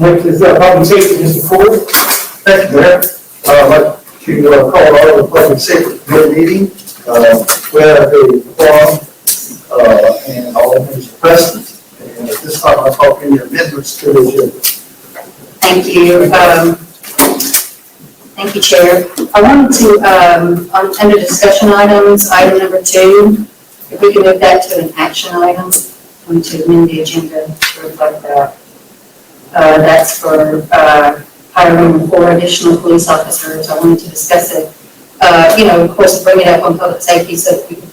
Next is public safety, Mr. Ford. Thank you, Mayor. I'd like to call all the public safety committee meeting. We have a quorum and all members are present. And at this time, I'll call any amendments to the agenda. Thank you. Thank you, Chair. I wanted to, under discussion items, item number 2, if we can move that to an action item, I want to amend the agenda to reflect that. That's for hiring 4 additional police officers. I wanted to discuss it, of course, bring it up on public safety so that we can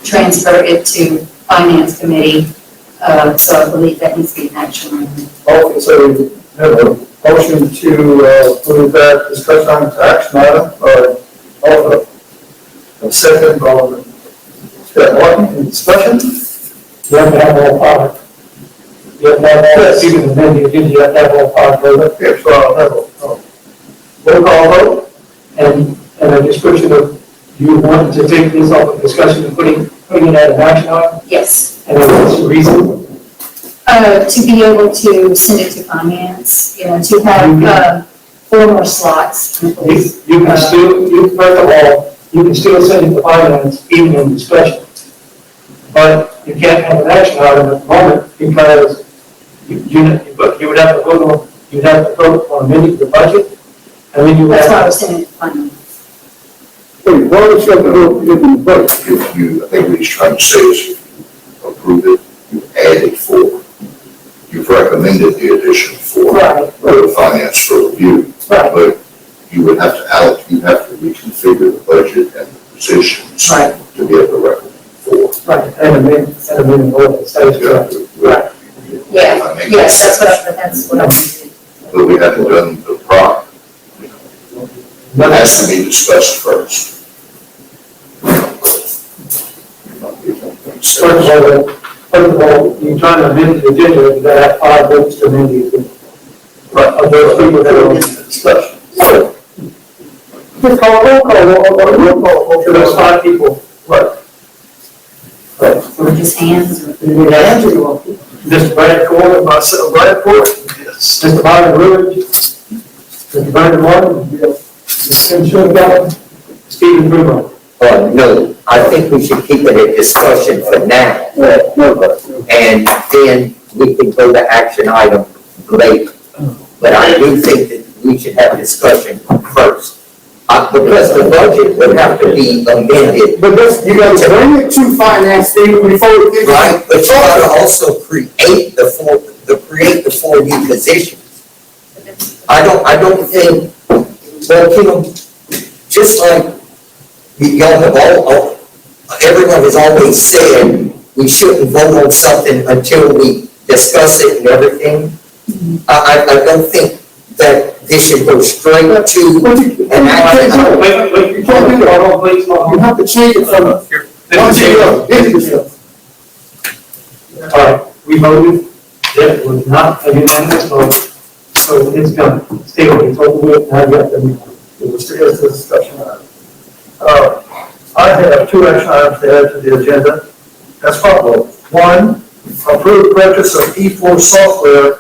transfer it to Finance Committee. So I believe that needs to be an action item. Okay, so we have a motion to move that discussion item to action item. Also, a second on Scott Martin. Any discussion? You have to have all 5. You have to have all, even amend the agenda, you have to have all 5 voted. Okay, so I'll have a roll call vote. And a description of, you want to take this off of discussion and putting it at an action item? Yes. And what's the reason? To be able to send it to finance, to have 4 more slots. You can still, first of all, you can still send it to finance even in discussion. But you can't have an action item at the moment because you would have to vote on amending the budget. And then you would That's why I have was sending it to finance. Hey, why don't you have to vote in the budget? If you, I think what he's trying to say is if you approve it, you added 4. You've recommended the addition 4. Right. For the finance for review. Right. But you would have to allocate, you have to reconfigure the budget and the positions. Right. To be able to recommend 4. right, and amend the ordinance. That is correct. Right. Yeah, yes, that's what I wanted. But we haven't done the prop. That has to be discussed first. First of all, you're trying to amend the agenda, you gotta have 5 votes to amend the agenda. Of those people that are in discussion. So, just call roll call, for those 5 people. Right. Or just hands. You need hands or you want? Mr. Brad Ford, And myself, Brad Ford? Yes. Mr. Byron Rudge, Mr. Brandon Martin, Mr. Sherman, Stephen Bruno. No, I think we should keep it a discussion for now. And then we can go to action item later. But I do think that we should have discussion first. Because the budget would have to be amended. But this, you got to bring it to finance before it gets. Right, but you gotta also create the 4 new positions. I don't think, well, just like y'all have everyone has always said we shouldn't vote on something until we discuss it and everything. I don't think that this should go straight to an action item. Wait, you can't do that, please. You have to change it from one to the other. All right, we voted, it was not a unanimous vote, so it's done. Still, it's over with, now you have to move on. It was still a discussion item. I have 2 action items to add to the agenda. That's follows. 1, approve purchase of E4 software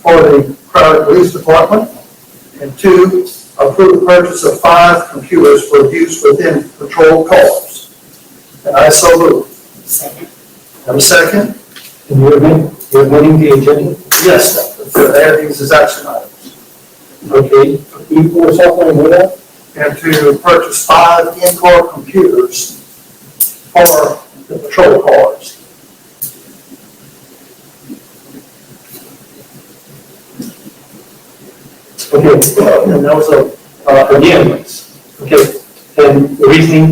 for the Crowley Police Department. And 2, approve purchase of 5 computers for use within patrol cars. And I so move. Second. Have a second? And you're amending the agenda? Yes, to add these as action items. Okay, E4 software, and what else? And to purchase 5 in-car computers for the patrol cars. Okay, and also, again, okay, and the reasoning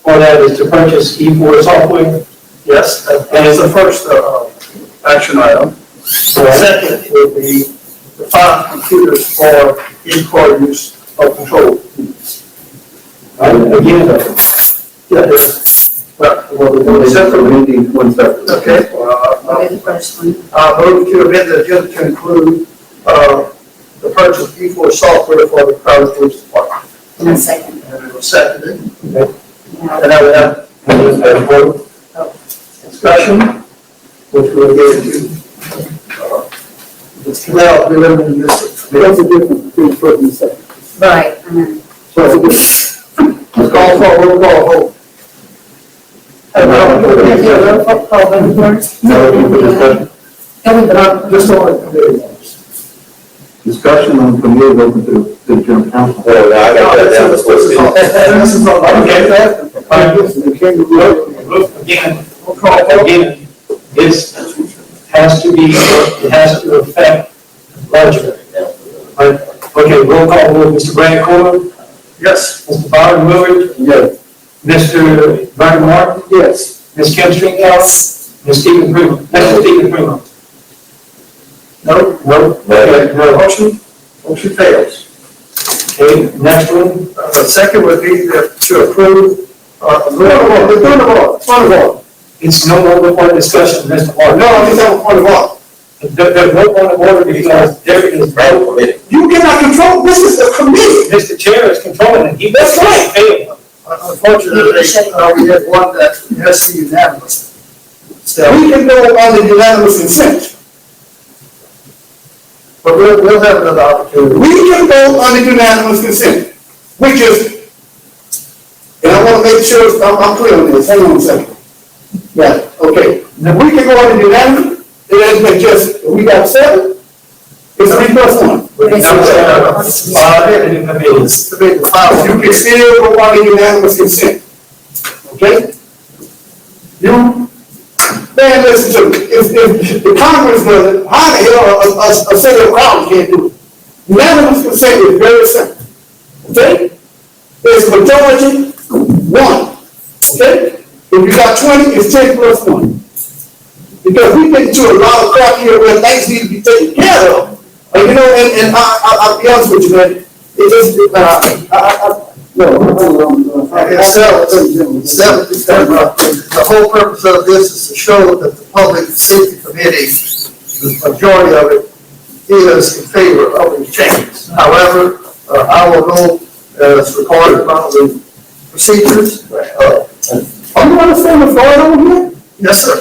for that is to purchase E4 software? Yes, and it's the first action item. Second would be the 5 computers for in-car use of control. Again, Yeah, there's, one separate. Okay. What is the first one? Move to amend the agenda to include the purchase of E4 software for the Crowley Police Department. And a second. And it was seconded. okay. Now, And I would have discussion, which we'll get into It's now, we're limiting this. What's the difference between first and second? Right. So it's a difference. Let's call for a roll call vote. Just on the committee. Discussion on committee open to the general council. Well, I got that down as well. This is on, Look, again, this has to be, it has to affect the budget. Right? Okay, roll call vote, Mr. Brandon Coleman, yes. Mr. Byron Willard, Yes. Mr. Vernon Martin, Yes. Ms. Kim Stringhouse, Ms. Stephen Primo, Mr. Stephen Primo. No? No? Okay, no. Motion fails. Okay, next one. The second would be to approve, point of order. It's no longer for discussion, Mr. Martin. No, it's not a point of order. There's no point of order because there is no committee. You cannot control, this is a committee. Mr. Chair is controlling it. He That's right. failed. Unfortunately, we had one that has to be unanimous. So we can go on the unanimous consent. But we'll have another opportunity. We can go on the unanimous consent, which is, and I want to make sure I'm clear on this, hang on a second. Yeah, okay. Now, we can go on the unanimous, it has been just, we got 7, it's 3+1. It's debate 5. You can still go on the unanimous consent. Okay? Man, listen to me, if the Congress does it, how the hell a city of Crowley can't do it? Unanimous consent is very simple. Okay? There's majority, 1. Okay? If you got 20, it's 10+1. Because we get into a lot of crap here where things need to be taken care of. You know, and I'll be honest with you, man, it just, the whole purpose of this is to show that the Public Safety Committee, the majority of it, is in favor of these changes. However, I will go as recorded by the procedures. You understand what's going on here? Yes, sir.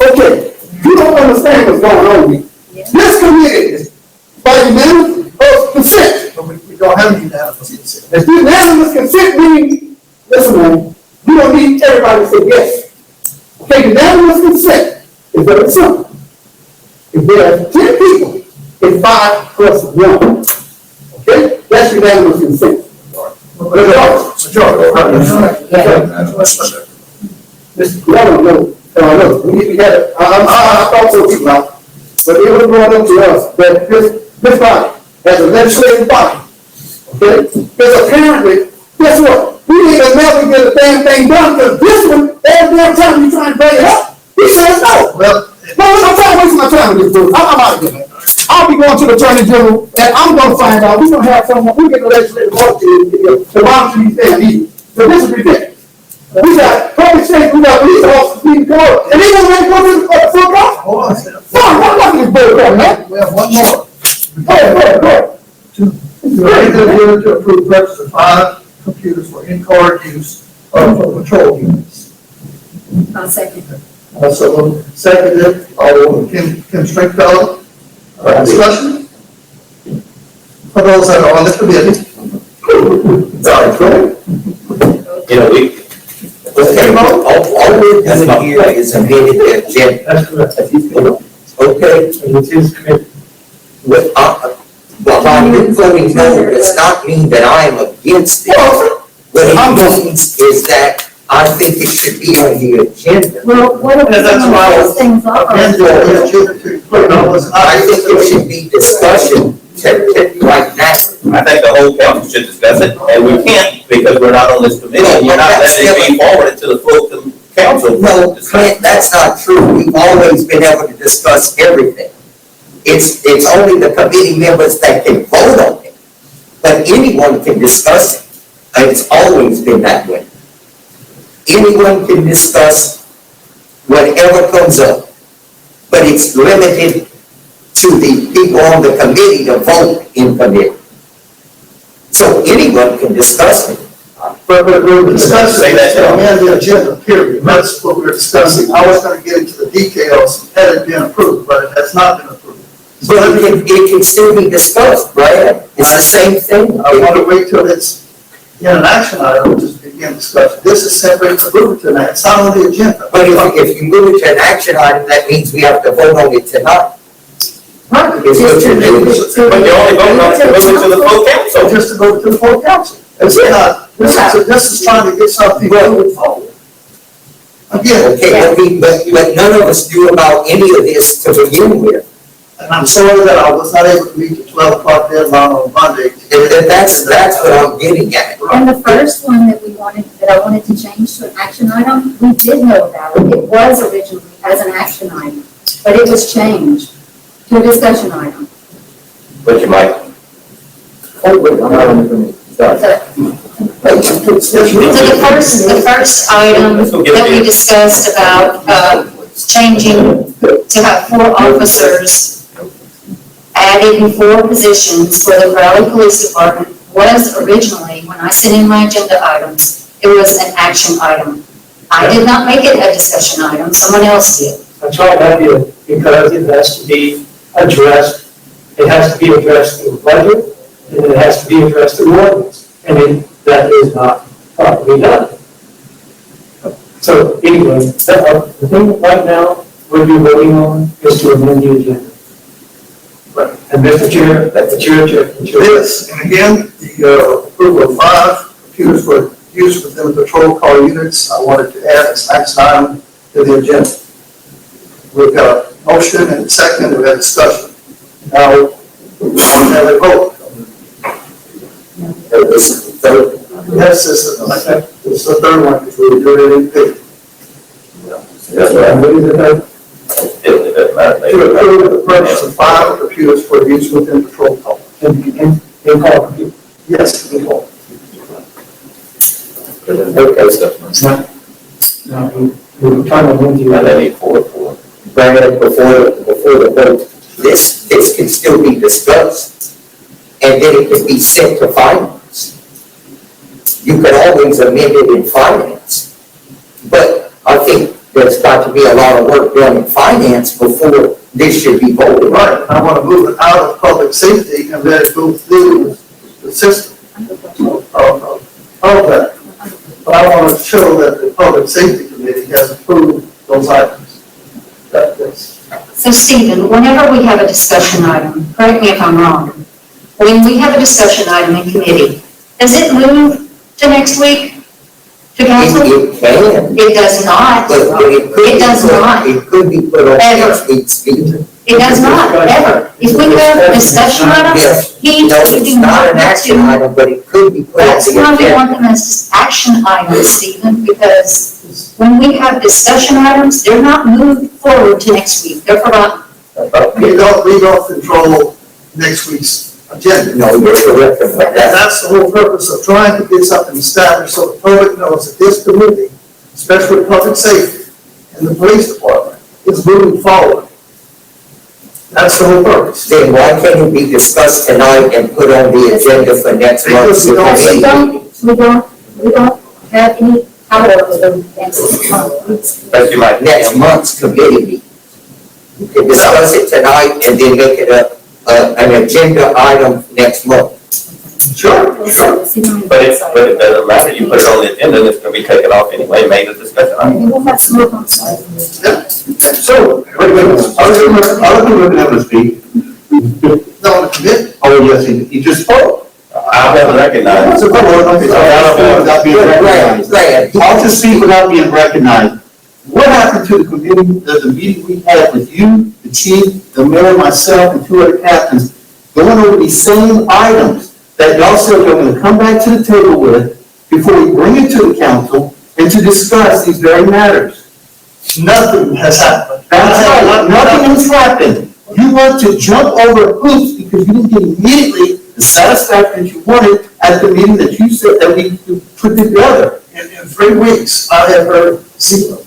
Okay. You don't understand what's going on here. This committee is by unanimous consent. But we don't have any unanimous consent. If unanimous consent means, listen, man, you don't need everybody to say yes. Okay, unanimous consent is very simple. If there are 10 people, it's 5+1. Okay, that's unanimous consent. Look, we need to get it. I thought so too, now. But it was brought up to us that this body, as a legislative body, okay, because apparently, guess what? We ain't gonna never get a damn thing done, because this one, every damn time you try to bring it up, he says no. Well, no, I'm trying to waste my time with this dude. I'm out of here, man. I'll be going to the Attorney General, and I'm gonna find out, we're gonna have someone, we get the legislative board to monitor these damn meetings. So this is ridiculous. We got public safety, we got police officers, we can go, and they don't make one to the full council. Hold on, what about this bull, man? We have one more. Go ahead. To approve purchase of 5 computers for in-car use for patrol units. I'll second. Also, seconded, Kim Stringfellow. Discussion? For those that are on the committee. Sorry, Craig. You know, all we're doing here is amending the agenda. That's correct. Okay, And it is committee. Well, by you voting no does not mean that I am against it. What it means is that I think it should be on the agenda. Well, what if that's some why of those things are? I think it should be discussion like that. I think the whole council should discuss it, and we can't because we're not on this committee, and you're not letting it be forwarded to the full council. No, Clint, that's not true. We've always been able to discuss everything. It's only the committee members that can vote on it, but anyone can discuss it. And it's always been that way. Anyone can discuss whatever comes up, but it's limited to the people on the committee to vote in committee. So anyone can discuss it. But we're discussing on the agenda, period. That's what we're discussing. I was going to get into the details had it been approved, but it has not been approved. But it can still be discussed, right? It's the same thing. I want to wait till it's in an action item to begin discussion. This is simply to move it tonight, it's not on the agenda. But if you move it to an action item, that means we have to vote on it tonight. Right. It's what you're doing. But you only vote on it to move it to the full council. Just to go to the full council. It's not, this is trying to get something moving forward. Again, Okay, but none of us knew about any of this to begin with. and I'm sorry that I was not able to meet the 12 o'clock deadline on Monday. And that's what I'm getting at. And the first one that I wanted to change to an action item, we did know about it. It was originally as an action item, but it was changed to a discussion item. But you might, Oh, wait, I'm not on the committee. Sorry. So the first item that we discussed about, changing to have 4 officers added in 4 positions for the Crowley Police Department was originally, when I sent in my agenda items, it was an action item. I did not make it a discussion item, someone else did. That's right, I did, because it has to be addressed, it has to be addressed through budget, and it has to be addressed through ordinance, and that is not properly done. So anyway, the thing right now we'll be voting on is to amend the agenda. And Mr. Chair, that's the chair. This, and again, the approval of 5 computers for use within the patrol car units, I wanted to add as action item to the agenda. We've got a motion and a second, we've had discussion. Now, we want to have a vote. Yes, this is the third one, because we're doing it in that's right. What is it? It doesn't matter. to approve the purchase of 5 computers for use within patrol car. In call. Yes, in call. Okay, so, No, we're trying to amend the and agenda. they need 4. Bring it up before the vote. This can still be discussed, and then it can be sent to finance. You can always amend it in finance, but I think there's got to be a lot of work done in finance before this should be voted on. Right, I want to move it out of public safety and let it go through the system. Okay. But I want to show that the public safety committee has approved those items. That's. So Stephen, whenever we have a discussion item, correct me if I'm wrong, when we have a discussion item in committee, does it move to next week to council? It can, It does not. but it could It be does put, not. it could be put on Ever. next week's meeting. It does not, ever. If we have discussion items, Yes, he, no, we it's do not not an want action to. item, but it could be put on That's the why we agenda. want them as just action items, Stephen, because when we have discussion items, they're not moved forward to next week. They're forgotten. We don't control next week's agenda. No, you're correct about And that. that's the whole purpose of trying to get something established so the public knows that this committee, especially public safety and the police department, is moving forward. That's the whole purpose. Then why can't it be discussed tonight and put on the agenda for next month's Because we don't- meeting? We don't have any power over them next month. But you might. Next month's committee meeting. You can discuss it tonight and then make it an agenda item next month. Sure. But it doesn't matter, you put it on the agenda, it's gonna be taken off anyway, made a discussion item. We'll have smoke on site. Yeah. So, wait, I was looking at him speak. No, the committee. Oh, yes, he just spoke. I haven't recognized. So, come on, without being recognized. Glad. I'll just speak without being recognized. What happened to the committee, the meeting we had with you, the chief, the mayor, myself, and 2 other captains, going over these same items that y'all said you're gonna come back to the table with before we bring it to the council and to discuss these very matters? Nothing has happened. That's right, nothing has happened. You want to jump over hoops because you didn't get immediately the satisfaction that you wanted at the meeting that you said that we put together. In 3 weeks, I have heard zero.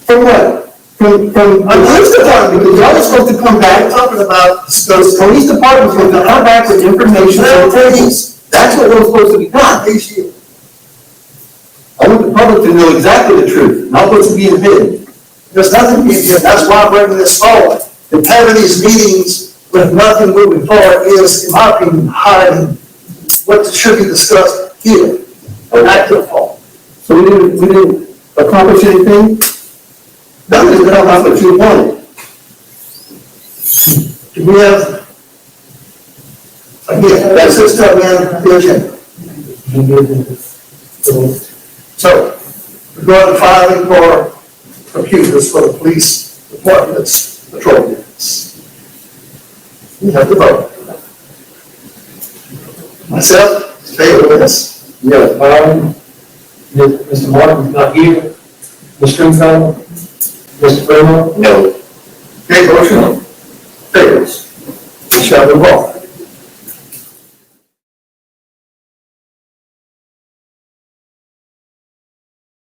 From what? From the police department, because y'all was supposed to come I'm back. talking about The discussing police department was supposed to come back with information on things. That's what was supposed to be done. issue. I want the public to know exactly the truth, not what's being hidden. There's nothing being here. That's why I'm bringing this forward. And having these meetings with nothing moving forward is, in my opinion, hiding what should be discussed here, an active fall. So we didn't accomplish anything? That was not what you wanted. We have, again, that's just coming in the agenda. So, we're going to filing for computers for the police department's patrol units. We have to vote. Myself, favor of this. Yes, Mr. Martin's not here. Ms. Stringfellow? Mr. Bruno? No. Okay, motion favors. We shall move on.